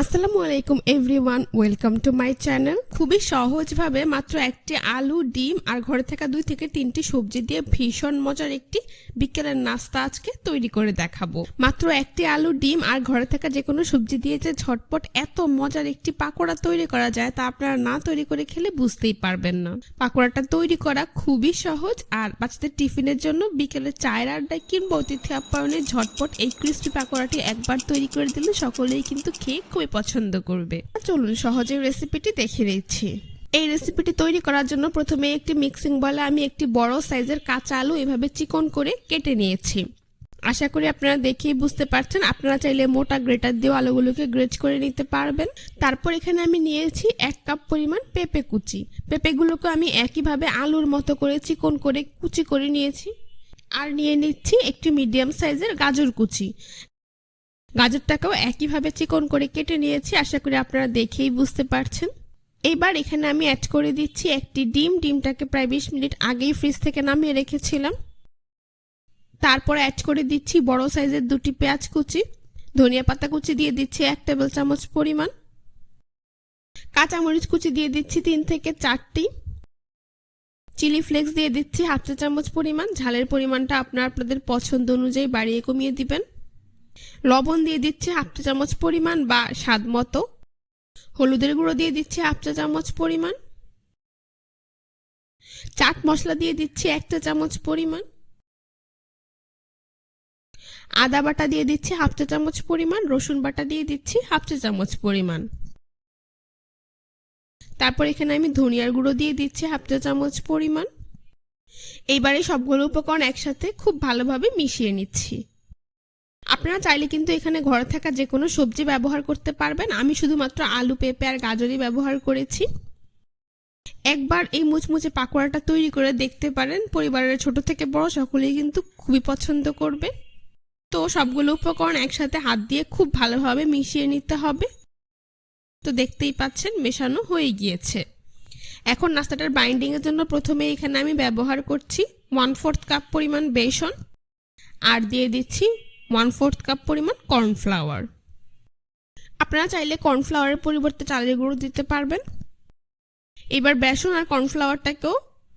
আসসালামু আলাইকুম everyone, welcome to my channel. খুবই সহজভাবে মাত্র একটি আলু, ডিম আর ঘরে থাকা 2 থেকে 3টি সবজি দিয়ে ভীষণ মজার একটি বিকেলের নাস্তা আজকে তৈরি করে দেখাবো। মাত্র একটি আলু, ডিম আর ঘরে থাকা যে কোনো সবজি দিয়ে যে ঝটপট এত মজার একটি পাকোড়া তৈরি করা যায় তা আপনারা না তৈরি করে খেলে বুঝতেই পারবেন না। পাকোড়াটা তৈরি করা খুবই সহজ, আর বাচ্চাদের টিফিনের জন্য বিকেলে চায়ের আড্ডায় কিংবা অতিথি আপ্যায়নে ঝটপট এই ক্রিস্পি পাকোড়াটি একবার তৈরি করে দিলে সকলেই কিন্তু খেয়ে খুবই পছন্দ করবে। চলুন সহজে রেসিপিটি দেখে নিচ্ছি। এই রেসিপিটি তৈরি করার জন্য প্রথমে একটি মিক্সিং বলে আমি একটি বড় সাইজের কাঁচা আলু এভাবে চিকন করে কেটে নিয়েছি। আশা করি আপনারা দেখেই বুঝতে পারছেন। আপনারা চাইলে মোটা গ্রেটার দিয়ে আলুগুলোকে গ্রেট করে নিতে পারবেন। তারপর এখানে আমি নিয়েছি 1 কাপ পরিমাণ পেঁপে কুচি। পেঁপেগুলোকে আমি একইভাবে আলুর মতো করে চিকন করে কুচি করে নিয়েছি। আর নিয়ে নিচ্ছি একটি মিডিয়াম সাইজের গাজর কুচি। গাজরটাকেও একইভাবে চিকন করে কেটে নিয়েছি। আশা করি আপনারা দেখেই বুঝতে পারছেন। এবার এখানে আমি অ্যাড করে দিচ্ছি একটি ডিম। ডিমটাকে প্রায় 20 মিনিট আগেই ফ্রিজ থেকে নামিয়ে রেখেছিলাম। তারপর অ্যাড করে দিচ্ছি বড় সাইজের 2টি পেঁয়াজ কুচি। ধনিয়া পাতা কুচি দিয়ে দিচ্ছি 1 টেবিল চামচ পরিমাণ। কাঁচামরিচ কুচি দিয়ে দিচ্ছি 3 থেকে 4টি। চিলি ফ্লেক্স দিয়ে দিচ্ছি 1/2 চা চামচ পরিমাণ। ঝালের পরিমাণটা আপনাদের পছন্দ অনুযায়ী বাড়িয়ে কমিয়ে দিবেন। লবণ দিয়ে দিচ্ছি 1/2 চা চামচ পরিমাণ বা স্বাদ মতো। হলুদের গুঁড়ো দিয়ে দিচ্ছি 1/2 চা চামচ পরিমাণ। চাট মশলা দিয়ে দিচ্ছি 1 চা চামচ পরিমাণ। আদা বাটা দিয়ে দিচ্ছি 1/2 চা চামচ পরিমাণ। রসুন বাটা দিয়ে দিচ্ছি 1/2 চা চামচ পরিমাণ। তারপর এখানে আমি ধনিয়ার গুঁড়ো দিয়ে দিচ্ছি 1/2 চা চামচ পরিমাণ। এইবারে সবগুলো উপকরণ একসাথে খুব ভালোভাবে মিশিয়ে নিচ্ছি। আপনারা চাইলে কিন্তু এখানে ঘরে থাকা যে কোনো সবজি ব্যবহার করতে পারবেন। আমি শুধুমাত্র আলু, পেঁপে আর গাজরই ব্যবহার করেছি। একবার এই মুচমুচে পাকোড়াটা তৈরি করে দেখতে পারেন। পরিবারের ছোট থেকে বড় সকলেই কিন্তু খুবই পছন্দ করবে। তো সবগুলো উপকরণ একসাথে হাত দিয়ে খুব ভালোভাবে মিশিয়ে নিতে হবে। তো দেখতেই পাচ্ছেন মেশানো হয়ে গিয়েছে। এখন নাস্তাটার বাইন্ডিং এর জন্য প্রথমে এখানে আমি ব্যবহার করছি 1/4 কাপ পরিমাণ বেসন আর দিয়ে দিচ্ছি 1/4 কাপ পরিমাণ কর্নফ্লাওয়ার। আপনারা চাইলে কর্নফ্লাওয়ারের পরিবর্তে চালের গুঁড়ো দিতে পারবেন। এবার বেসন আর কর্নফ্লাওয়ারটাকেও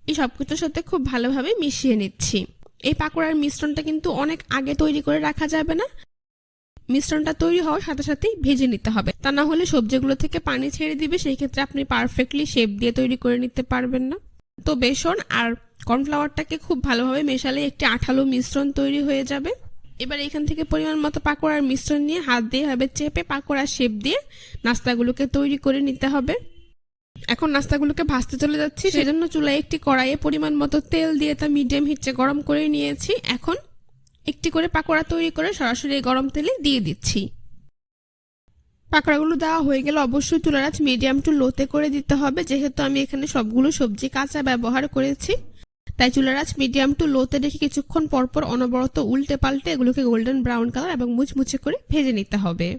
এই সবকিছুর সাথে খুব ভালোভাবে মিশিয়ে নিচ্ছি। এই পাকোড়ার মিশ্রণটা কিন্তু অনেক আগে তৈরি করে রাখা যাবে না। মিশ্রণটা তৈরি হওয়ার সাথে সাথেই ভেজে নিতে হবে, তা না হলে সবজিগুলো থেকে পানি ছেড়ে দিবে। সেই ক্ষেত্রে আপনি পারফেক্টলি শেপ দিয়ে তৈরি করে নিতে পারবেন না। তো বেসন আর কর্নফ্লাওয়ারটাকে খুব ভালোভাবে মেশালে একটি আঠালো মিশ্রণ তৈরি হয়ে যাবে। এবার এখান থেকে পরিমাণ মতো পাকোড়ার মিশ্রণ নিয়ে হাত দিয়ে এভাবে চেপে পাকোড়ার শেপ দিয়ে নাস্তাগুলোকে তৈরি করে নিতে হবে। এখন নাস্তাগুলোকে ভাজতে চলে যাচ্ছি। সেজন্য চুলায় একটি কড়াইয়ে পরিমাণ মতো তেল দিয়ে তা মিডিয়াম হিটে গরম করে নিয়েছি। এখন একটি করে পাকোড়া তৈরি করে সরাসরি গরম তেলে দিয়ে দিচ্ছি। পাকোড়াগুলো দেওয়া হয়ে গেলে অবশ্যই চুলার আঁচ মিডিয়াম টু লোতে করে দিতে হবে। যেহেতু আমি এখানে সবগুলো সবজি কাঁচা ব্যবহার করেছি, তাই চুলার আঁচ মিডিয়াম টু লোতে রেখে কিছুক্ষণ পরপর অনবরত উল্টে পাল্টে এগুলোকে গোল্ডেন ব্রাউন কালার এবং মুচমুচে করে ভেজে নিতে হবে।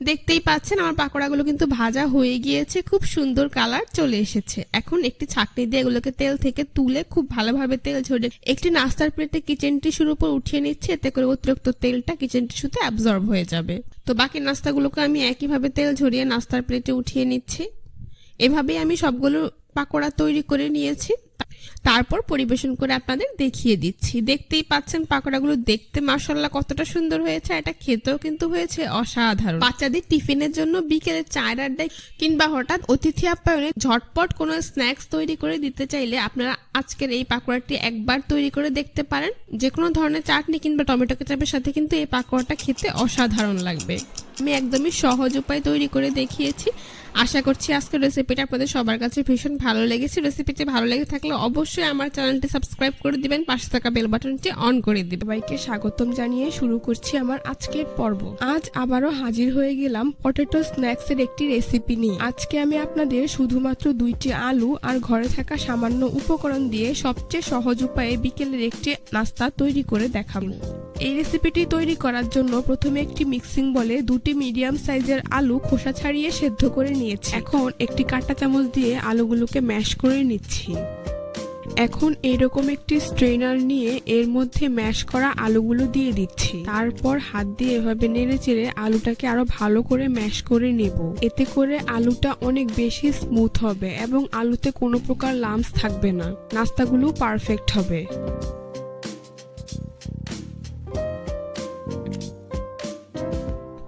দেখতেই পাচ্ছেন আমার পাকোড়াগুলো কিন্তু ভাজা হয়ে গিয়েছে, খুব সুন্দর কালার চলে এসেছে। এখন একটি ছাঁকনি দিয়ে এগুলোকে তেল থেকে তুলে খুব ভালোভাবে তেল ঝরিয়ে একটি নাস্তার প্লেটে কিচেন টিস্যুর উপর উঠিয়ে নিচ্ছে। এতে করে অতিরিক্ত তেলটা কিচেন টিস্যুতে অ্যাবজর্ব হয়ে যাবে। তো বাকি নাস্তাগুলোকে আমি একইভাবে তেল ঝরিয়ে নাস্তার প্লেটে উঠিয়ে নিচ্ছি। এভাবেই আমি সবগুলো পাকোড়া তৈরি করে নিয়েছি। তারপর পরিবেশন করে আপনাদের দেখিয়ে দিচ্ছি। দেখতেই পাচ্ছেন পাকোড়াগুলো দেখতে মাশাআল্লাহ কতটা সুন্দর হয়েছে। এটা খেতেও কিন্তু হয়েছে অসাধারণ। বাচ্চাদের টিফিনের জন্য বিকেলে চায়ের আড্ডায় কিংবা হঠাৎ অতিথি আপ্যায়নে ঝটপট কোনো স্ন্যাক্স তৈরি করে দিতে চাইলে আপনারা আজকের এই পাকোড়াটি একবার তৈরি করে দেখতে পারেন। যে কোনো ধরনের চাটনি কিংবা টমেটো কেচাপের সাথে কিন্তু এই পাকোড়াটা খেতে অসাধারণ লাগবে। আমি একদমই সহজ উপায় তৈরি করে দেখিয়েছি। আশা করছি আজকের রেসিপিটা আপনাদের সবার কাছে ভীষণ ভালো লেগেছে। রেসিপিটি ভালো লেগে থাকলে অবশ্যই আমার চ্যানেলটি সাবস্ক্রাইব করে দিবেন, পাশে থাকা বেল বাটনটি অন করে দিবেন। সবাইকে স্বাগতম জানিয়ে শুরু করছি আমার আজকের পর্ব। আজ আবারও হাজির হয়ে গেলাম পটেটো স্ন্যাক্সের একটি রেসিপি নিয়ে। আজকে আমি আপনাদের শুধুমাত্র 2টি আলু আর ঘরে থাকা সামান্য উপকরণ দিয়ে সবচেয়ে সহজ উপায়ে বিকেলের একটি নাস্তা তৈরি করে দেখাবো। এই রেসিপিটি তৈরি করার জন্য প্রথমে একটি মিক্সিং বলে 2টি মিডিয়াম সাইজের আলু খোসা ছাড়িয়ে সেদ্ধ করে নিয়েছি। এখন একটি কাঁটা চামচ দিয়ে আলুগুলোকে ম্যাশ করে নিচ্ছি। এখন এরকম একটি স্ট্রেনার নিয়ে এর মধ্যে ম্যাশ করা আলুগুলো দিয়ে দিচ্ছি। তারপর হাত দিয়ে এভাবে নেড়ে চেড়ে আলুটাকে আরো ভালো করে ম্যাশ করে নেব। এতে করে আলুটা অনেক বেশি স্মুথ হবে এবং আলুতে কোনো প্রকার লাম্পস থাকবে না, নাস্তাগুলো পারফেক্ট হবে।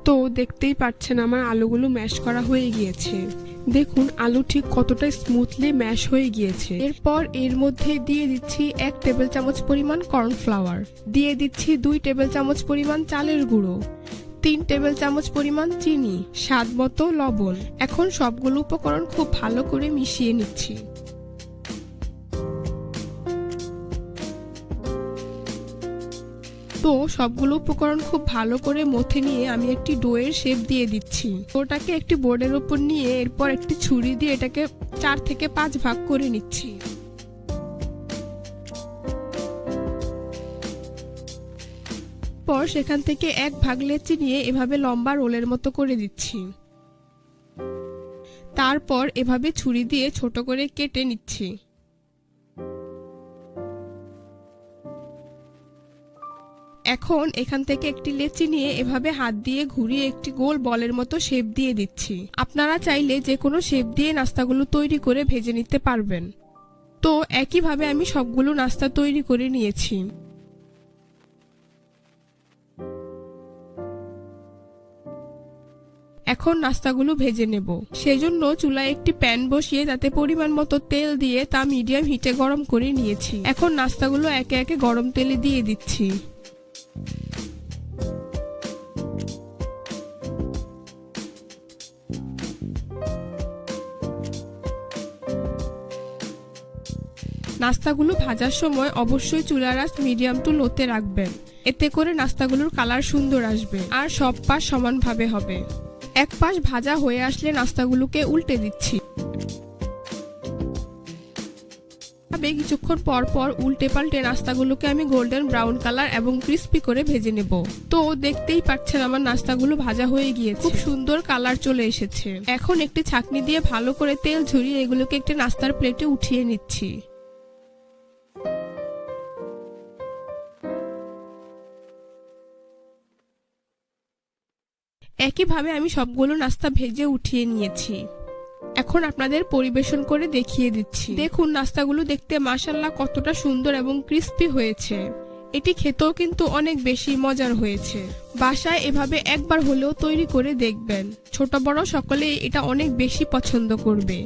তো দেখতেই পাচ্ছেন আমার আলুগুলো ম্যাশ করা হয়ে গিয়েছে। দেখুন আলু ঠিক কতটা স্মুথলি ম্যাশ হয়ে গিয়েছে। এরপর এর মধ্যে দিয়ে দিচ্ছি 1 টেবিল চামচ পরিমাণ কর্নফ্লাওয়ার, দিয়ে দিচ্ছি 2 টেবিল চামচ পরিমাণ চালের গুঁড়ো, 3 টেবিল চামচ পরিমাণ চিনি, স্বাদ মতো লবণ। এখন সবগুলো উপকরণ খুব ভালো করে মিশিয়ে নিচ্ছি। তো সবগুলো উপকরণ খুব ভালো করে মথে নিয়ে আমি একটি ডোয়ের শেপ দিয়ে দিচ্ছি। ওটাকে একটি বোর্ডের উপর নিয়ে এরপর একটি ছুরি দিয়ে এটাকে 4 থেকে 5 ভাগ করে নিচ্ছি। পর সেখান থেকে 1 ভাগ লেচি নিয়ে এভাবে লম্বা রোলের মতো করে দিচ্ছি। তারপর এভাবে ছুরি দিয়ে ছোট করে কেটে নিচ্ছি। এখন এখান থেকে একটি লেচি নিয়ে এভাবে হাত দিয়ে ঘুরিয়ে একটি গোল বলের মতো শেপ দিয়ে দিচ্ছি। আপনারা চাইলে যে কোনো শেপ দিয়ে নাস্তাগুলো তৈরি করে ভেজে নিতে পারবেন। তো একইভাবে আমি সবগুলো নাস্তা তৈরি করে নিয়েছি। এখন নাস্তাগুলো ভেজে নেব। সেজন্য চুলায় একটি প্যান বসিয়ে তাতে পরিমাণ মতো তেল দিয়ে তা মিডিয়াম হিটে গরম করে নিয়েছি। এখন নাস্তাগুলো একে একে গরম তেলে দিয়ে দিচ্ছি। নাস্তাগুলো ভাজার সময় অবশ্যই চুলার আঁচ মিডিয়াম টু লোতে রাখবেন। এতে করে নাস্তাগুলোর কালার সুন্দর আসবে আর সব পাশ সমানভাবে হবে। এক পাশ ভাজা হয়ে আসলে নাস্তাগুলোকে উল্টে দিচ্ছি। কিছুক্ষণ পর পর উল্টে পাল্টে নাস্তাগুলোকে আমি গোল্ডেন ব্রাউন কালার এবং ক্রিস্পি করে ভেজে নেব। তো দেখতেই পাচ্ছেন আমার নাস্তাগুলো ভাজা হয়ে গিয়েছে, খুব সুন্দর কালার চলে এসেছে। এখন একটি ছাঁকনি দিয়ে ভালো করে তেল ঝরিয়ে এগুলোকে একটি নাস্তার প্লেটে উঠিয়ে নিচ্ছি। একইভাবে আমি সবগুলো নাস্তা ভেজে উঠিয়ে নিয়েছি। এখন আপনাদের পরিবেশন করে দেখিয়ে দিচ্ছি। দেখুন নাস্তাগুলো দেখতে মাশাআল্লাহ কতটা সুন্দর এবং ক্রিস্পি হয়েছে। এটি খেতেও কিন্তু অনেক বেশি মজার হয়েছে। বাসায় এভাবে একবার হলেও তৈরি করে দেখবেন, ছোট বড় সকলেই এটা অনেক বেশি পছন্দ করবে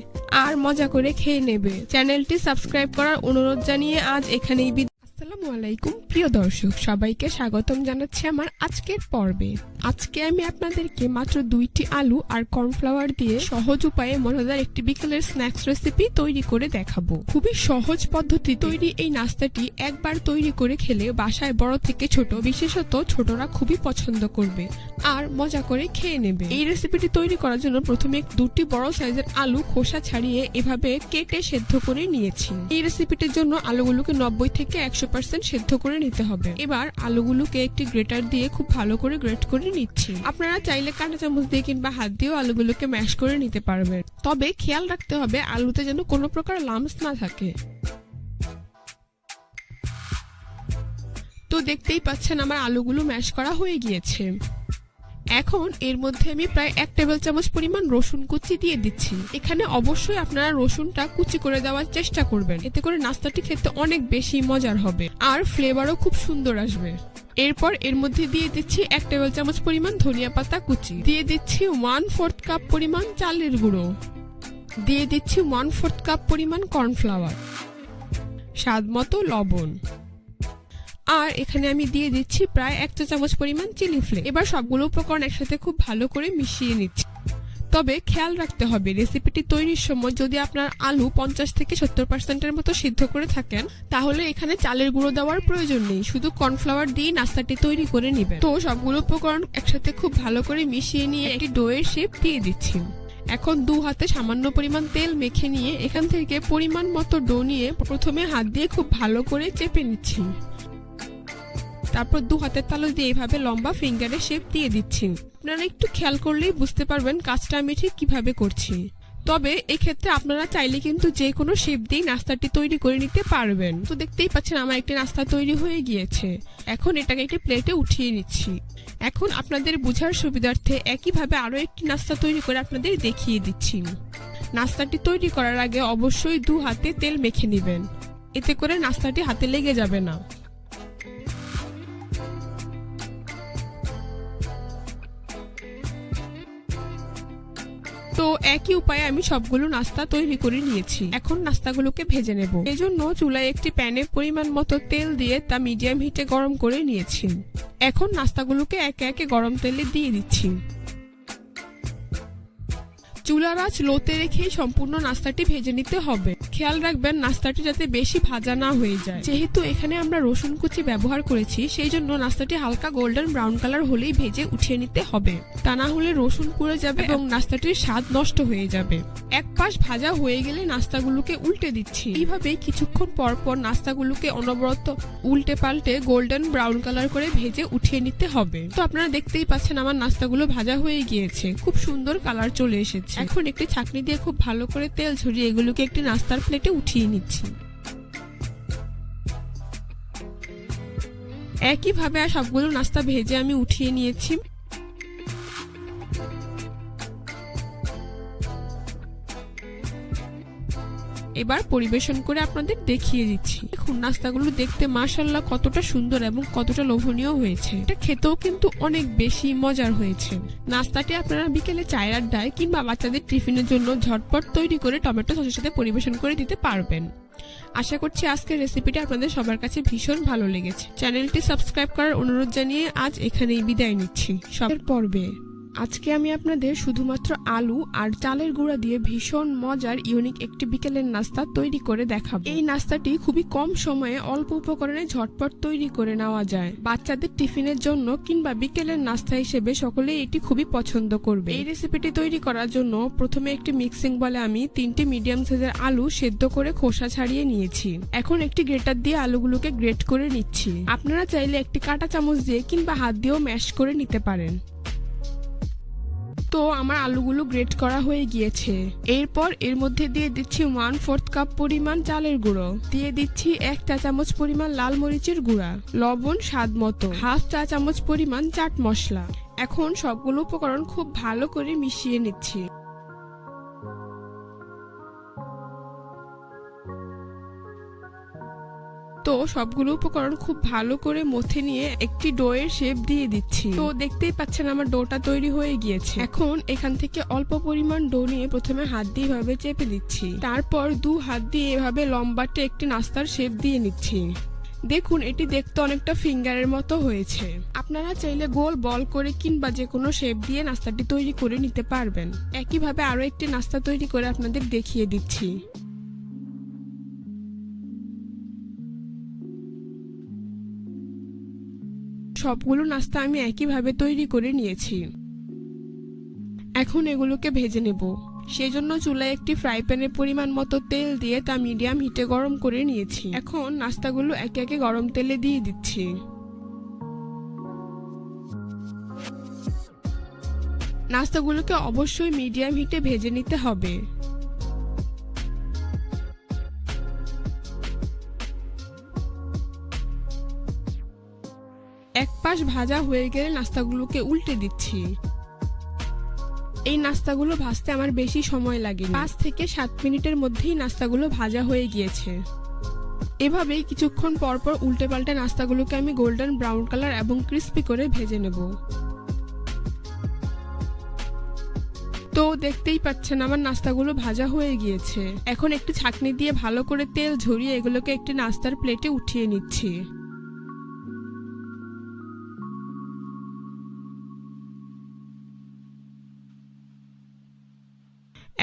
আর মজা করে খেয়ে নেবে। চ্যানেলটি সাবস্ক্রাইব করার অনুরোধ জানিয়ে আজ এখানেই আসসালামু আলাইকুম প্রিয় দর্শক, সবাইকে স্বাগতম জানাচ্ছি আমার আজকের পর্বে। আজকে আমি আপনাদেরকে মাত্র 2টি আলু আর কর্নফ্লাওয়ার দিয়ে সহজ উপায়ে মজাদার একটি বিকেলের স্ন্যাক্স রেসিপি তৈরি করে দেখাবো। খুবই সহজ পদ্ধতি তৈরি এই নাস্তাটি একবার তৈরি করে খেলে বাসায় বড় থেকে ছোট, বিশেষত ছোটরা খুবই পছন্দ করবে আর মজা করে খেয়ে নেবে। এই রেসিপিটি তৈরি করার জন্য প্রথমে 2টি বড় সাইজের আলু খোসা ছাড়িয়ে এভাবে কেটে সেদ্ধ করে নিয়েছি। এই রেসিপিটির জন্য আলুগুলোকে 90 থেকে 100% সেদ্ধ করে নিতে হবে। এবার আলুগুলোকে একটি গ্রেটার দিয়ে খুব ভালো করে গ্রেট করে নিচ্ছি। আপনারা চাইলে কাঁটা চামচ দিয়ে কিংবা হাত দিয়েও আলুগুলোকে ম্যাশ করে নিতে পারবেন, তবে খেয়াল রাখতে হবে আলুতে যেন কোনো প্রকার লাম্পস না থাকে। তো দেখতেই পাচ্ছেন আমার আলুগুলো ম্যাশ করা হয়ে গিয়েছে। এখন এর মধ্যে আমি প্রায় 1 টেবিল চামচ পরিমাণ রসুন কুচি দিয়ে দিচ্ছি। এখানে অবশ্যই আপনারা রসুনটা কুচি করে দেওয়ার চেষ্টা করবেন, এতে করে নাস্তাটি খেতে অনেক বেশি মজার হবে আর ফ্লেভারও খুব সুন্দর আসবে। এরপর এর মধ্যে দিয়ে দিচ্ছি 1 টেবিল চামচ পরিমাণ ধনিয়া পাতা কুচি, দিয়ে দিচ্ছি 1/4 কাপ পরিমাণ চালের গুঁড়ো, দিয়ে দিচ্ছি 1/4 কাপ পরিমাণ কর্নফ্লাওয়ার, স্বাদ মতো লবণ, আর এখানে আমি দিয়ে দিচ্ছি প্রায় 1 চা চামচ পরিমাণ চিলি ফ্লেক্স। এবার সবগুলো উপকরণ একসাথে খুব ভালো করে মিশিয়ে নিচ্ছি। তবে খেয়াল রাখতে হবে রেসিপিটি তৈরির সময় যদি আপনার আলু 50 থেকে 70% মতো সিদ্ধ করে থাকেন, তাহলে এখানে চালের গুঁড়ো দেওয়ার প্রয়োজন নেই, শুধু কর্নফ্লাওয়ার দিয়ে নাস্তাটি তৈরি করে নেবেন। তো সবগুলো উপকরণ একসাথে খুব ভালো করে মিশিয়ে নিয়ে একটি ডোয়ের শেপ দিয়ে দিচ্ছি। এখন 2 হাতে সামান্য পরিমাণ তেল মেখে নিয়ে এখান থেকে পরিমাণ মতো ডো নিয়ে প্রথমে হাত দিয়ে খুব ভালো করে চেপে নিচ্ছি। তারপর 2 হাতের তালু দিয়ে এইভাবে লম্বা ফিঙ্গারের শেপ দিয়ে দিচ্ছি। আপনারা একটু খেয়াল করলেই বুঝতে পারবেন কাজটা আমি ঠিক কিভাবে করছি। তবে এক্ষেত্রে আপনারা চাইলে কিন্তু যে কোনো শেপ দিয়ে নাস্তাটি তৈরি করে নিতে পারবেন। তো দেখতেই পাচ্ছেন আমার একটি নাস্তা তৈরি হয়ে গিয়েছে। এখন এটাকে একটি প্লেটে উঠিয়ে নিচ্ছি। এখন আপনাদের বোঝার সুবিধার্থে একইভাবে আরো একটি নাস্তা তৈরি করে আপনাদের দেখিয়ে দিচ্ছি। নাস্তাটি তৈরি করার আগে অবশ্যই 2 হাতে তেল মেখে নেবেন, এতে করে নাস্তাটি হাতে লেগে যাবে না। তো একই উপায়ে আমি সবগুলো নাস্তা তৈরি করে নিয়েছি। এখন নাস্তাগুলোকে ভেজে নেব। এজন্য চুলায় একটি প্যানে পরিমাণ মতো তেল দিয়ে তা মিডিয়াম হিটে গরম করে নিয়েছি। এখন নাস্তাগুলোকে একে একে গরম তেলে দিয়ে দিচ্ছি। চুলার আঁচ লোতে রেখে সম্পূর্ণ নাস্তাটি ভেজে নিতে হবে। খেয়াল রাখবেন নাস্তাটি যাতে বেশি ভাজা না হয়ে যায়। যেহেতু এখানে আমরা রসুন কুচি ব্যবহার করেছি, সেই জন্য নাস্তাটি হালকা গোল্ডেন ব্রাউন কালার হলেই ভেজে উঠিয়ে নিতে হবে। তা না হলে রসুন পুড়ে যাবে এবং নাস্তাটির স্বাদ নষ্ট হয়ে যাবে। এক পাশ ভাজা হয়ে গেলে নাস্তাগুলোকে উল্টে দিচ্ছি। এইভাবে কিছুক্ষণ পর পর নাস্তাগুলোকে অনবরত উল্টে পাল্টে গোল্ডেন ব্রাউন কালার করে ভেজে উঠিয়ে নিতে হবে। তো আপনারা দেখতেই পাচ্ছেন আমার নাস্তাগুলো ভাজা হয়ে গিয়েছে, খুব সুন্দর কালার চলে এসেছে। এখন একটি ছাঁকনি দিয়ে খুব ভালো করে তেল ঝরিয়ে এগুলোকে একটি নাস্তার প্লেটে উঠিয়ে নিচ্ছি। একইভাবে সবগুলো নাস্তা ভেজে আমি উঠিয়ে নিয়েছি। এবার পরিবেশন করে আপনাদের দেখিয়ে দিচ্ছি। দেখুন নাস্তাগুলো দেখতে মাশাআল্লাহ কতটা সুন্দর এবং কতটা লোভনীয় হয়েছে। এটা খেতেও কিন্তু অনেক বেশি মজার হয়েছে। নাস্তাটি আপনারা বিকেলে চায়ের আড্ডায় কিংবা বাচ্চাদের টিফিনের জন্য ঝটপট তৈরি করে টমেটো সসের সাথে পরিবেশন করে দিতে পারবেন। আশা করছি আজকের রেসিপিটি আপনাদের সবার কাছে ভীষণ ভালো লেগেছে। চ্যানেলটি সাবস্ক্রাইব করার অনুরোধ জানিয়ে আজ এখানেই বিদায় নিচ্ছি। সবের পর্বে আজকে আমি আপনাদের শুধুমাত্র আলু আর চালের গুঁড়া দিয়ে ভীষণ মজার ইউনিক একটি বিকেলের নাস্তা তৈরি করে দেখাবো। এই নাস্তাটি খুবই কম সময়ে অল্প উপকরণে ঝটপট তৈরি করে নেওয়া যায়। বাচ্চাদের টিফিনের জন্য কিংবা বিকেলের নাস্তা হিসেবে সকলেই এটি খুবই পছন্দ করবে। এই রেসিপিটি তৈরি করার জন্য প্রথমে একটি মিক্সিং বলে আমি 3টি মিডিয়াম সাইজের আলু সেদ্ধ করে খোসা ছাড়িয়ে নিয়েছি। এখন একটি গ্রেটার দিয়ে আলুগুলোকে গ্রেট করে নিচ্ছি। আপনারা চাইলে একটি কাঁটা চামচ দিয়ে কিংবা হাত দিয়েও ম্যাশ করে নিতে পারেন। তো আমার আলুগুলো গ্রেট করা হয়ে গিয়েছে। এরপর এর মধ্যে দিয়ে দিচ্ছি 1/4 কাপ পরিমাণ চালের গুঁড়ো, দিয়ে দিচ্ছি 1 চা চামচ পরিমাণ লাল মরিচের গুঁড়া, লবণ স্বাদ মতো, 1/2 চা চামচ পরিমাণ চাট মশলা। এখন সবগুলো উপকরণ খুব ভালো করে মিশিয়ে নিচ্ছি। তো সবগুলো উপকরণ খুব ভালো করে মথে নিয়ে একটি ডোয়ের শেপ দিয়ে দিচ্ছি। তো দেখতেই পাচ্ছেন আমার ডোটা তৈরি হয়ে গিয়েছে। এখন এখান থেকে অল্প পরিমাণ ডো নিয়ে প্রথমে হাত দিয়ে এভাবে চেপে দিচ্ছি, তারপর 2 হাত দিয়ে এভাবে লম্বাটে একটি নাস্তার শেপ দিয়ে নিচ্ছি। দেখুন এটি দেখতে অনেকটা ফিঙ্গারের মতো হয়েছে। আপনারা চাইলে গোল বল করে কিংবা যে কোনো শেপ দিয়ে নাস্তাটি তৈরি করে নিতে পারবেন। একইভাবে আরো একটি নাস্তা তৈরি করে আপনাদের দেখিয়ে দিচ্ছি। সবগুলো নাস্তা আমি একইভাবে তৈরি করে নিয়েছি। এখন এগুলোকে ভেজে নেব। সেজন্য চুলায় একটি ফ্রাই প্যানে পরিমাণ মতো তেল দিয়ে তা মিডিয়াম হিটে গরম করে নিয়েছি। এখন নাস্তাগুলো একে একে গরম তেলে দিয়ে দিচ্ছি। নাস্তাগুলোকে অবশ্যই মিডিয়াম হিটে ভেজে নিতে হবে। এক পাশ ভাজা হয়ে গেলে নাস্তাগুলোকে উল্টে দিচ্ছি। এই নাস্তাগুলো ভাজতে আমার বেশি সময় লাগে, 5 থেকে 7 মিনিটের মধ্যেই নাস্তাগুলো ভাজা হয়ে গিয়েছে। এভাবেই কিছুক্ষণ পর পর উল্টে পাল্টে নাস্তাগুলোকে আমি গোল্ডেন ব্রাউন কালার এবং ক্রিস্পি করে ভেজে নেব। তো দেখতেই পাচ্ছেন আমার নাস্তাগুলো ভাজা হয়ে গিয়েছে। এখন একটি ছাঁকনি দিয়ে ভালো করে তেল ঝরিয়ে এগুলোকে একটি নাস্তার প্লেটে উঠিয়ে নিচ্ছি।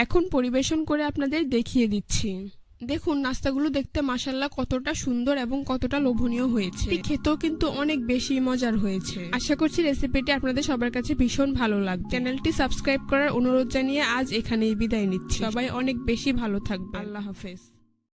এখন পরিবেশন করে আপনাদের দেখিয়ে দিচ্ছি। দেখুন নাস্তাগুলো দেখতে মাশাআল্লাহ কতটা সুন্দর এবং কতটা লোভনীয় হয়েছে। খেতেও কিন্তু অনেক বেশি মজার হয়েছে। আশা করছি রেসিপিটি আপনাদের সবার কাছে ভীষণ ভালো লাগবে। চ্যানেলটি সাবস্ক্রাইব করার অনুরোধ জানিয়ে আজ এখানেই বিদায় নিচ্ছি। সবাই অনেক বেশি ভালো থাকবে। আল্লাহ হাফেজ।